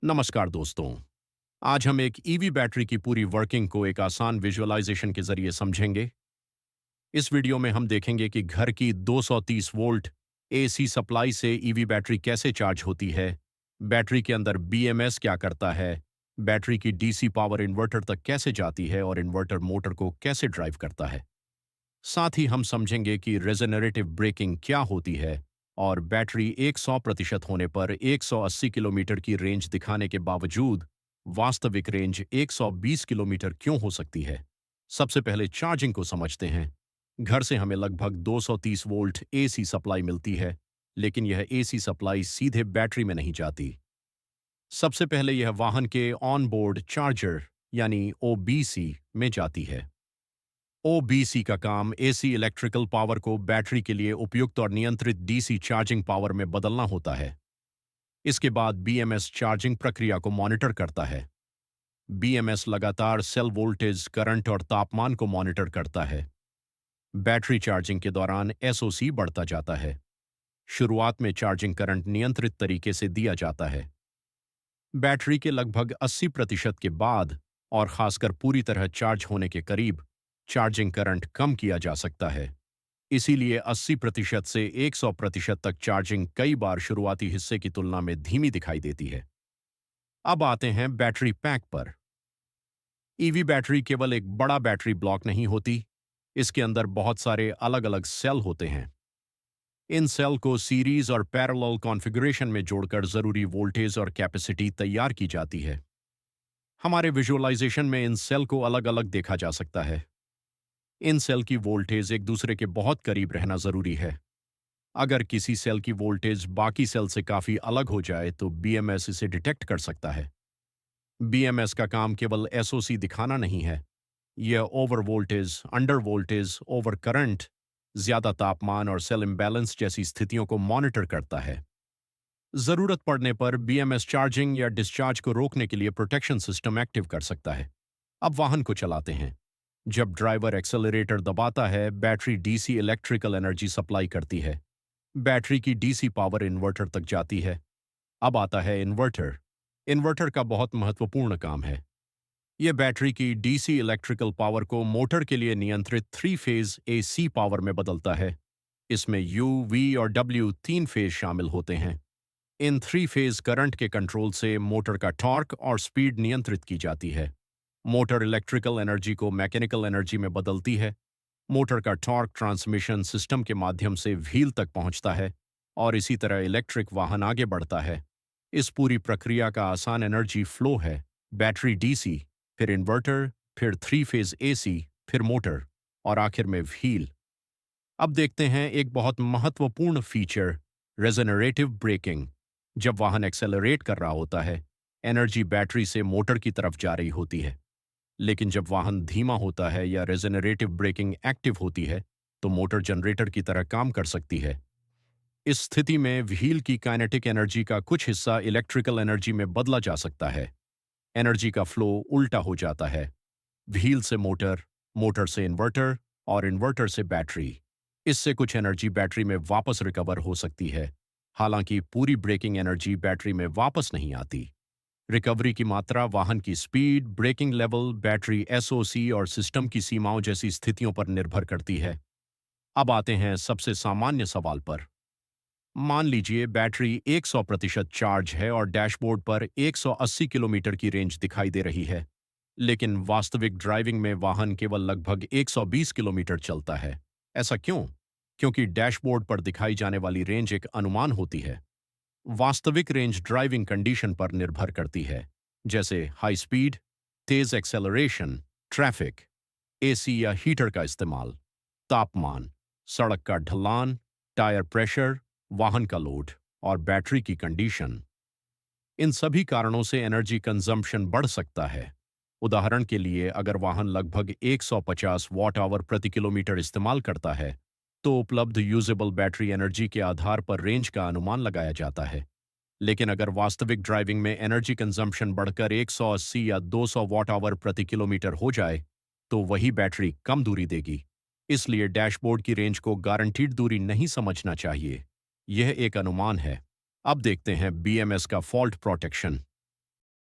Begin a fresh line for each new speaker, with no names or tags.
नमस्कार दोस्तों। आज हम एक ईवी बैटरी की पूरी वर्किंग को एक आसान विजुअलाइजेशन के जरिए समझेंगे। इस वीडियो में हम देखेंगे कि घर की 230 वोल्ट एसी सप्लाई से ईवी बैटरी कैसे चार्ज होती है, बैटरी के अंदर बीएमएस क्या करता है, बैटरी की डीसी पावर इन्वर्टर तक कैसे जाती है और इन्वर्टर मोटर को कैसे ड्राइव करता है। साथ ही हम समझेंगे कि रेजेनरेटिव ब्रेकिंग क्या होती है और बैटरी 100% होने पर 180 किलोमीटर की रेंज दिखाने के बावजूद वास्तविक रेंज 120 किलोमीटर क्यों हो सकती है। सबसे पहले चार्जिंग को समझते हैं। घर से हमें लगभग 230 वोल्ट एसी सप्लाई मिलती है, लेकिन यह एसी सप्लाई सीधे बैटरी में नहीं जाती। सबसे पहले यह वाहन के ऑन बोर्ड चार्जर यानी ओबीसी में जाती है। ओबीसी का काम एसी इलेक्ट्रिकल पावर को बैटरी के लिए उपयुक्त और नियंत्रित डीसी चार्जिंग पावर में बदलना होता है। इसके बाद बीएमएस चार्जिंग प्रक्रिया को मॉनिटर करता है। बीएमएस लगातार सेल वोल्टेज, करंट और तापमान को मॉनिटर करता है। बैटरी चार्जिंग के दौरान एसओसी बढ़ता जाता है। शुरुआत में चार्जिंग करंट नियंत्रित तरीके से दिया जाता है। बैटरी के लगभग 80% के बाद और खासकर पूरी तरह चार्ज होने के करीब चार्जिंग करंट कम किया जा सकता है। इसीलिए 80% से 100% तक चार्जिंग कई बार शुरुआती हिस्से की तुलना में धीमी दिखाई देती है। अब आते हैं बैटरी पैक पर। ईवी बैटरी केवल एक बड़ा बैटरी ब्लॉक नहीं होती, इसके अंदर बहुत सारे अलग अलग सेल होते हैं। इन सेल को सीरीज और पैरेलल कॉन्फ़िगरेशन में जोड़कर जरूरी वोल्टेज और कैपेसिटी तैयार की जाती है। हमारे विजुअलाइजेशन में इन सेल को अलग अलग देखा जा सकता है। इन सेल की वोल्टेज एक दूसरे के बहुत करीब रहना जरूरी है। अगर किसी सेल की वोल्टेज बाकी सेल से काफी अलग हो जाए तो बीएमएस इसे डिटेक्ट कर सकता है। बीएमएस का काम केवल एसओसी दिखाना नहीं है, यह over voltage, under voltage, over current, ज्यादा तापमान और सेल इम्बैलेंस जैसी स्थितियों को मॉनिटर करता है। जरूरत पड़ने पर बीएमएस चार्जिंग या डिस्चार्ज को रोकने के लिए प्रोटेक्शन सिस्टम एक्टिव कर सकता है। अब वाहन को चलाते हैं। जब ड्राइवर एक्सेलरेटर दबाता है, battery DC electrical energy supply करती है। बैटरी की डीसी पावर इन्वर्टर तक जाती है। अब आता है इन्वर्टर। इन्वर्टर का बहुत महत्वपूर्ण काम है। यह बैटरी की डीसी इलेक्ट्रिकल पावर को मोटर के लिए नियंत्रित 3 फेज एसी पावर में बदलता है। इसमें यू, वी और डब्ल्यू 3 फेज शामिल होते हैं। इन 3 फेज करंट के कंट्रोल से मोटर का टॉर्क और स्पीड नियंत्रित की जाती है। मोटर इलेक्ट्रिकल एनर्जी को मैकेनिकल एनर्जी में बदलती है। मोटर का टॉर्क ट्रांसमिशन सिस्टम के माध्यम से व्हील तक पहुंचता है और इसी तरह इलेक्ट्रिक वाहन आगे बढ़ता है। इस पूरी प्रक्रिया का आसान एनर्जी फ्लो है। बैटरी डीसी, फिर इन्वर्टर, फिर 3 फेज एसी, फिर मोटर और आखिर में व्हील। अब देखते हैं एक बहुत महत्वपूर्ण फीचर, रेजेनरेटिव ब्रेकिंग। जब वाहन एक्सेलरेट कर रहा होता है, एनर्जी बैटरी से मोटर की तरफ जा रही होती है। लेकिन जब वाहन धीमा होता है या रेजेनरेटिव ब्रेकिंग एक्टिव होती है, तो मोटर जनरेटर की तरह काम कर सकती है। इस स्थिति में व्हील की काइनेटिक एनर्जी का कुछ हिस्सा इलेक्ट्रिकल एनर्जी में बदला जा सकता है। एनर्जी का फ्लो उल्टा हो जाता है। व्हील से मोटर, मोटर से इन्वर्टर और इन्वर्टर से बैटरी। इससे कुछ एनर्जी बैटरी में वापस रिकवर हो सकती है। हालांकि पूरी ब्रेकिंग एनर्जी बैटरी में वापस नहीं आती। रिकवरी की मात्रा वाहन की speed, braking level, battery SOC और सिस्टम की सीमाओं जैसी स्थितियों पर निर्भर करती है। अब आते हैं सबसे सामान्य सवाल पर। मान लीजिए बैटरी 100% चार्ज है और डैशबोर्ड पर 180 किलोमीटर की रेंज दिखाई दे रही है, लेकिन वास्तविक ड्राइविंग में वाहन केवल लगभग 120 किलोमीटर चलता है। ऐसा क्यों? क्योंकि डैशबोर्ड पर दिखाई जाने वाली रेंज एक अनुमान होती है। वास्तविक रेंज ड्राइविंग कंडीशन पर निर्भर करती है, जैसे हाई स्पीड, तेज एक्सेलरेशन, ट्रैफिक, एसी या हीटर का इस्तेमाल, तापमान, सड़क का ढलान, टायर प्रेशर, वाहन का लोड और बैटरी की कंडीशन। इन सभी कारणों से एनर्जी कंजम्पशन बढ़ सकता है। उदाहरण के लिए, अगर वाहन लगभग 150 वॉट आवर प्रति किलोमीटर इस्तेमाल करता है, तो उपलब्ध यूजेबल बैटरी एनर्जी के आधार पर रेंज का अनुमान लगाया जाता है। लेकिन अगर वास्तविक ड्राइविंग में एनर्जी कंजम्पशन बढ़कर 180 या 200 वॉट आवर प्रति किलोमीटर हो जाए, तो वही बैटरी कम दूरी देगी। इसलिए डैशबोर्ड की रेंज को गारंटीड दूरी नहीं समझना चाहिए। यह एक अनुमान है। अब देखते हैं बीएमएस का फॉल्ट प्रोटेक्शन।